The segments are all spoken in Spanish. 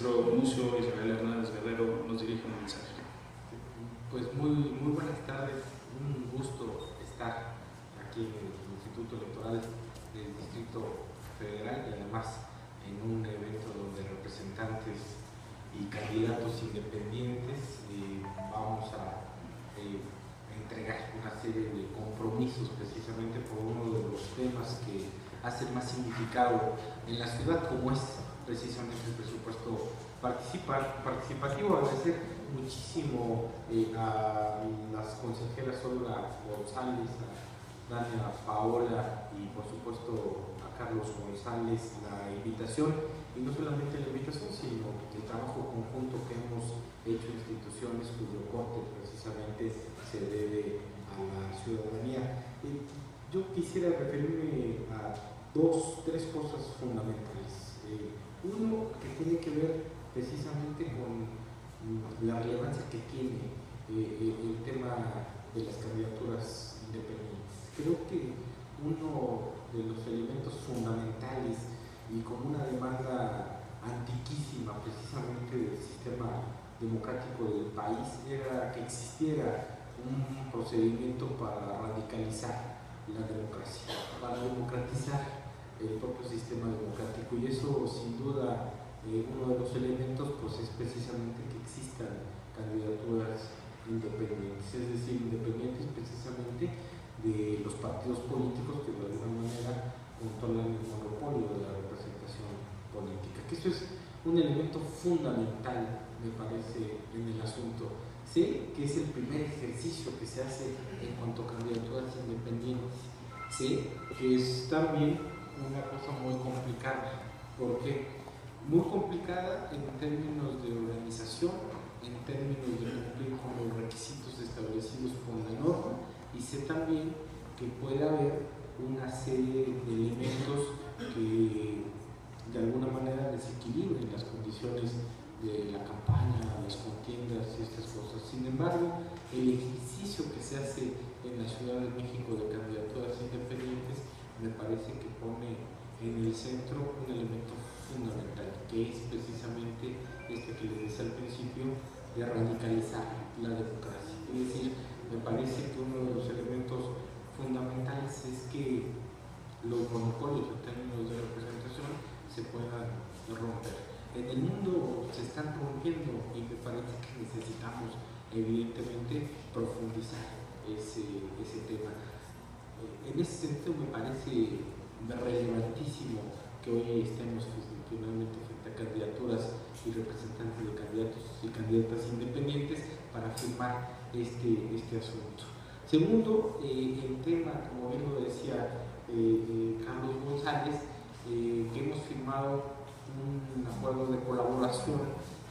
Nuestro Lucio Israel Hernández Guerrero nos dirige un mensaje. Pues muy buenas tardes, un gusto estar aquí en el Instituto Electoral del Distrito Federal y además en un evento donde representantes y candidatos independientes vamos a entregar una serie de compromisos precisamente por uno de los temas que hacen más significado en la ciudad, como es precisamente el presupuesto participativo. Agradecer muchísimo a las consejeras Olga González, a Dania Paola y por supuesto a Carlos González la invitación, y no solamente la invitación sino el trabajo conjunto que hemos hecho instituciones cuyo corte precisamente se debe a la ciudadanía. Yo quisiera referirme a tres cosas fundamentales. Uno, que tiene que ver precisamente con la relevancia que tiene el tema de las candidaturas independientes. Creo que uno de los elementos fundamentales y como una demanda antiquísima precisamente del sistema democrático del país era que existiera un procedimiento para radicalizar la democracia, para democratizar el propio sistema democrático, y eso sin duda uno de los elementos pues es precisamente que existan candidaturas independientes, es decir, independientes precisamente de los partidos políticos que de alguna manera controlan el monopolio de la representación política, que eso es un elemento fundamental, me parece, en el asunto. Sé que es el primer ejercicio que se hace en cuanto a candidaturas independientes, sé que es también una cosa muy complicada, porque muy complicada en términos de organización, en términos de cumplir con los requisitos establecidos por la norma, y sé también que puede haber una serie de elementos que de alguna manera desequilibren las condiciones de la campaña, las contiendas y estas cosas. Sin embargo, el ejercicio que se hace en la Ciudad de México de candidaturas independientes me parece que pone en el centro un elemento fundamental, que es precisamente este que les decía al principio, de radicalizar la democracia. Es decir, me parece que uno de los elementos fundamentales es que los monopolios en términos de representación se puedan romper. En el mundo se están rompiendo y me parece que necesitamos evidentemente profundizar ese tema. En ese sentido me parece relevantísimo que hoy estemos finalmente frente a candidaturas y representantes de candidatos y candidatas independientes para firmar este asunto. Segundo, el tema, como bien lo decía Carlos González, que hemos firmado un acuerdo de colaboración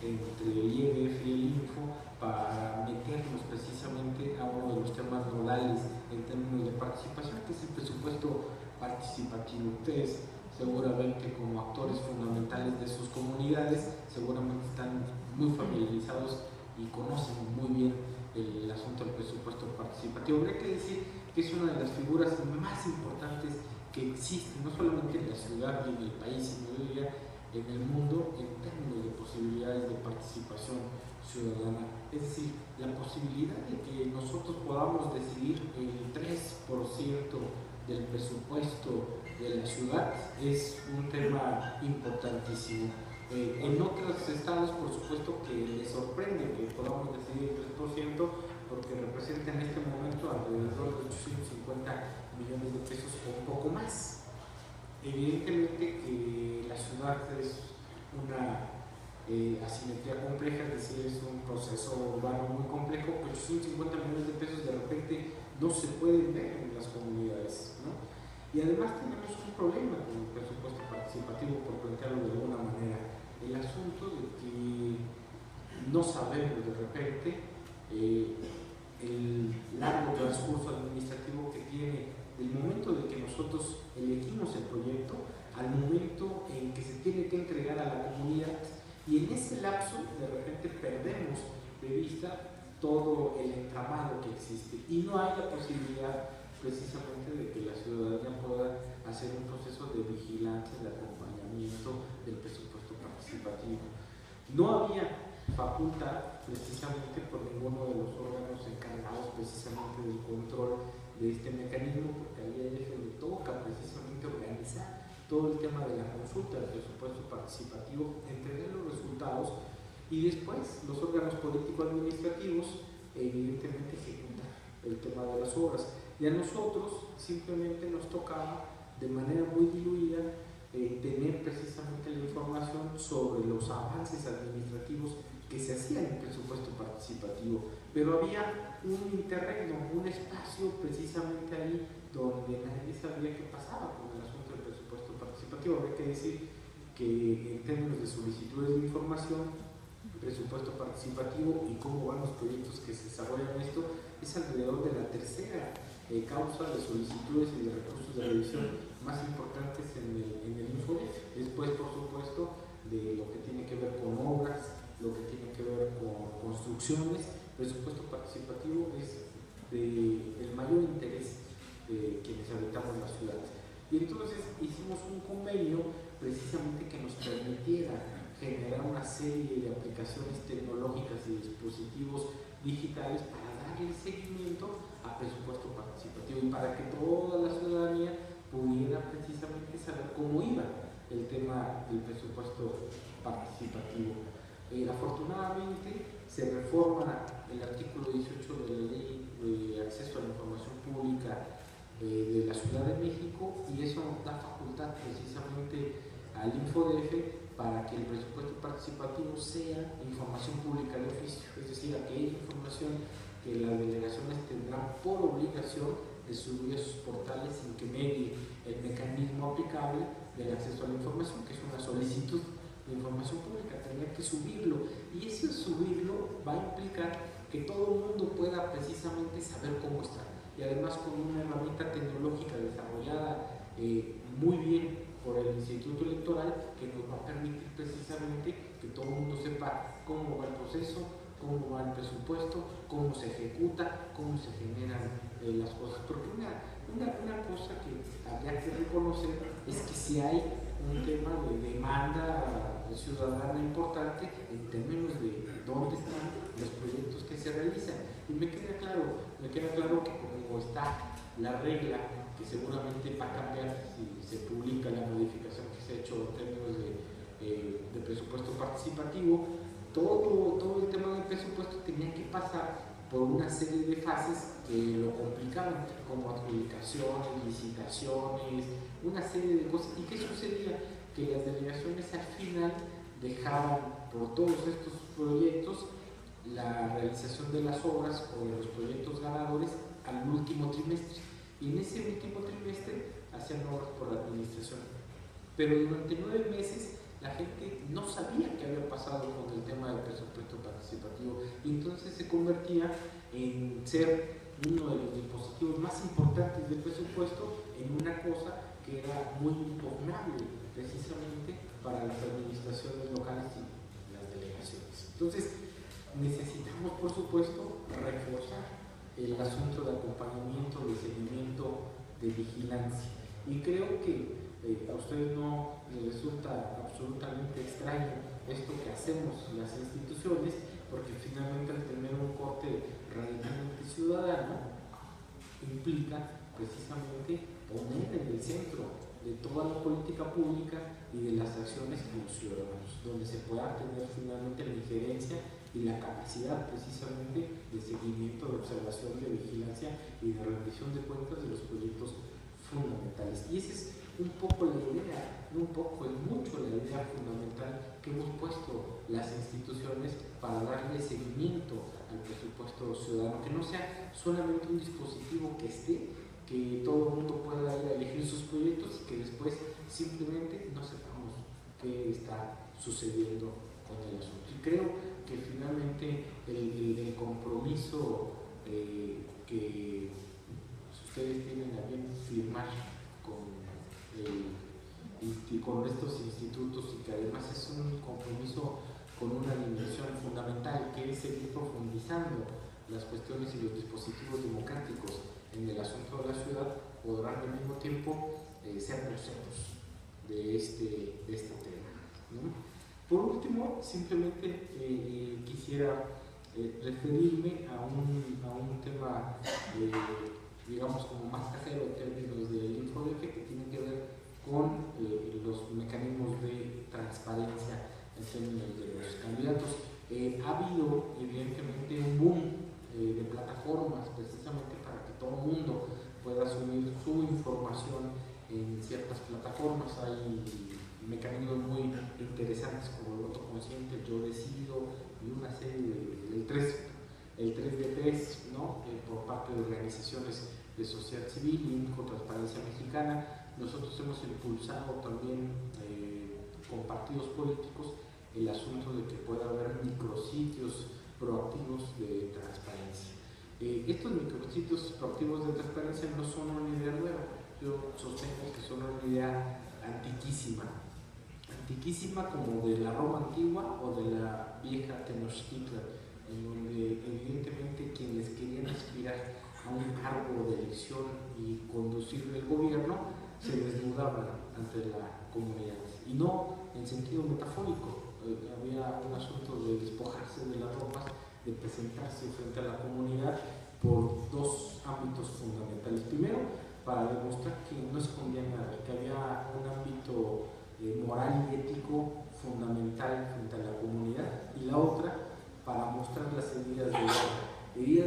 entre el IEF y el INFO para meternos precisamente a uno de los temas nodales en términos de participación, que es el presupuesto participativo. Ustedes seguramente, como actores fundamentales de sus comunidades, seguramente están muy familiarizados y conocen muy bien el asunto del presupuesto participativo. Habría que decir que es una de las figuras más importantes que existen, no solamente en la ciudad y en el país, sino yo diría en el mundo, en términos de posibilidades de participación ciudadana. Es decir, la posibilidad de que nosotros podamos decidir el 3% del presupuesto de la ciudad es un tema importantísimo. En otros estados, por supuesto, que les sorprende que podamos decidir el 3%, porque representa en este momento alrededor de 850 millones de pesos o un poco más. Evidentemente que la ciudad es una asimetría compleja, es decir, es un proceso urbano muy complejo, pero 850 millones de pesos de repente no se pueden ver en las comunidades, ¿no? Y además tenemos un problema con el presupuesto participativo, por plantearlo de alguna manera, el asunto de que no sabemos de repente el largo transcurso administrativo que tiene del momento de que nosotros elegimos el proyecto al momento en que se tiene que entregar a la comunidad, y en ese lapso de repente perdemos de vista todo el entramado que existe y no hay la posibilidad precisamente de que la ciudadanía pueda hacer un proceso de vigilancia, de acompañamiento del presupuesto participativo. No había facultad precisamente por ninguno de los órganos encargados precisamente del control de este mecanismo, porque al IAF le toca precisamente organizar todo el tema de la consulta, del presupuesto participativo, entregar los resultados y después los órganos político-administrativos evidentemente ejecutar el tema de las obras. Y a nosotros simplemente nos tocaba de manera muy diluida tener precisamente la información sobre los avances administrativos que se hacían en el presupuesto participativo, pero había un interregno, un espacio precisamente ahí donde nadie sabía qué pasaba con el asunto del presupuesto participativo. Habría que decir que en términos de solicitudes de información, el presupuesto participativo y cómo van los proyectos que se desarrollan en esto es alrededor de la tercera causa de solicitudes y de recursos de revisión más importantes en el InfoDef. Después, por supuesto, de lo que tiene que ver con obras, lo que tiene que ver con construcciones. El presupuesto participativo es del mayor interés de quienes habitamos las ciudades. Y entonces hicimos un convenio precisamente que nos permitiera generar una serie de aplicaciones tecnológicas y dispositivos digitales para darle seguimiento a presupuesto participativo y para que toda la ciudadanía pudiera precisamente saber cómo iba el tema del presupuesto participativo. Afortunadamente se reforma el artículo 18 de la Ley de Acceso a la Información Pública de la Ciudad de México, y eso nos da facultad precisamente al InfoDF para que el presupuesto participativo sea información pública de oficio, es decir, aquella información que las delegaciones tendrán por obligación de subir a sus portales sin que medie el mecanismo aplicable del acceso a la información, que es una solicitud de información pública. Tendrá que subirlo, y ese subirlo va a implicar que todo el mundo pueda precisamente saber cómo está, y además con una herramienta tecnológica desarrollada muy bien por el Instituto Electoral, que nos va a permitir precisamente que todo el mundo sepa cómo va el proceso, cómo va el presupuesto, cómo se ejecuta, cómo se generan las cosas. Porque una cosa que habría que reconocer es que si hay un tema de demanda ciudadana importante en términos de dónde están los proyectos que se realizan. Y me queda claro que como está la regla, que seguramente va a cambiar si se publica la modificación que se ha hecho en términos de presupuesto participativo, todo el tema del presupuesto tenía que pasar por una serie de fases que lo complicaban, como adjudicaciones, licitaciones, una serie de cosas. ¿Y qué sucedía? Que las delegaciones al final dejaban por todos estos proyectos la realización de las obras o de los proyectos ganadores al último trimestre. Y en ese último trimestre hacían obras por la administración. Pero durante 9 meses la gente no sabía qué había pasado con el tema del presupuesto participativo, y entonces se convertía en ser uno de los dispositivos más importantes del presupuesto en una cosa que era muy impugnable precisamente para las administraciones locales y las delegaciones. Entonces necesitamos, por supuesto, reforzar el asunto de acompañamiento, de seguimiento, de vigilancia. Y creo que a ustedes no les resulta absolutamente extraño esto que hacemos las instituciones, porque finalmente al tener un corte radicalmente ciudadano implica precisamente poner en el centro de toda la política pública y de las acciones de los ciudadanos, donde se pueda tener finalmente la injerencia y la capacidad precisamente de seguimiento, de observación, de vigilancia y de rendición de cuentas de los proyectos fundamentales. Y esa es un poco la idea, no un poco, es mucho la idea fundamental que hemos puesto las instituciones para darle seguimiento al presupuesto ciudadano, que no sea solamente un dispositivo que esté, que todo el mundo pueda ir a elegir sus proyectos y que después simplemente no sepamos qué está sucediendo con el asunto. Y creo que finalmente el compromiso que ustedes tienen a bien firmar con estos institutos, y que además es un compromiso con una dimensión fundamental, que es seguir profundizando las cuestiones y los dispositivos democráticos en el asunto de la ciudad, podrán al mismo tiempo ser procesos de este tema, ¿no? Por último, simplemente quisiera referirme a un tema, digamos, como más casero en términos del InfoDF, que tiene que ver con los mecanismos de transparencia en términos de los candidatos. Ha habido, evidentemente, un boom de plataformas, precisamente para que todo el mundo pueda subir su información en ciertas plataformas. Hay mecanismos muy interesantes como el voto consciente, yo decido, y una serie el 3 de 3, ¿no? Por parte de organizaciones de sociedad civil y con Transparencia Mexicana. Nosotros hemos impulsado también con partidos políticos el asunto de que pueda haber micrositios proactivos de transparencia. Estos micrositios proactivos de transparencia no son una idea nueva, yo sostengo que son una idea antiquísima como de la Roma antigua o de la vieja Tenochtitlan, en donde evidentemente quienes querían aspirar a un cargo de elección y conducir el gobierno se desnudaban ante la comunidad, y no en sentido metafórico. Había un asunto de despojarse de las ropas, de presentarse frente a la comunidad por dos ámbitos fundamentales. Primero, para demostrar que no escondían nada, que había un ámbito moral y ético fundamental frente a la comunidad, y la otra para mostrar las heridas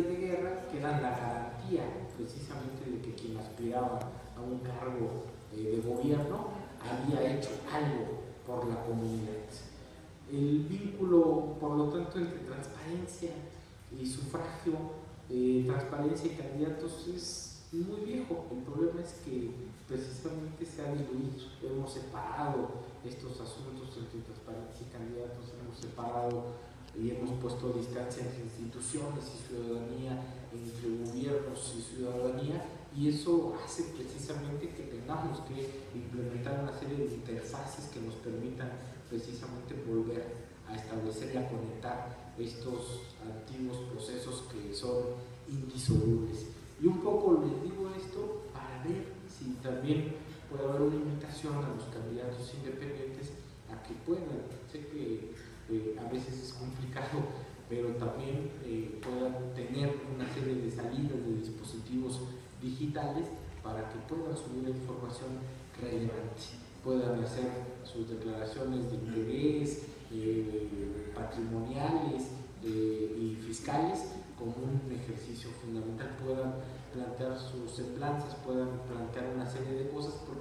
de guerra que eran la garantía precisamente de que quien aspiraba a un cargo de gobierno había hecho algo por la comunidad. El vínculo, por lo tanto, entre transparencia y sufragio, transparencia y candidatos es muy viejo. El problema es que precisamente se ha diluido. Hemos separado estos asuntos entre transparencia y candidatos, hemos separado y hemos puesto distancia entre instituciones y ciudadanía, entre gobiernos y ciudadanía, y eso hace precisamente que tengamos que implementar una serie de interfaces que nos permitan precisamente volver a establecer y a conectar estos antiguos procesos que son indisolubles. Y un poco les digo esto para ver si también puede haber una invitación a los candidatos independientes a que puedan, sé que a veces es complicado, pero también puedan tener una serie de salidas de dispositivos digitales para que puedan subir la información relevante, puedan hacer sus declaraciones de interés, patrimoniales y fiscales como un ejercicio fundamental, puedan plantear sus semblanzas, puedan plantear una serie de cosas, porque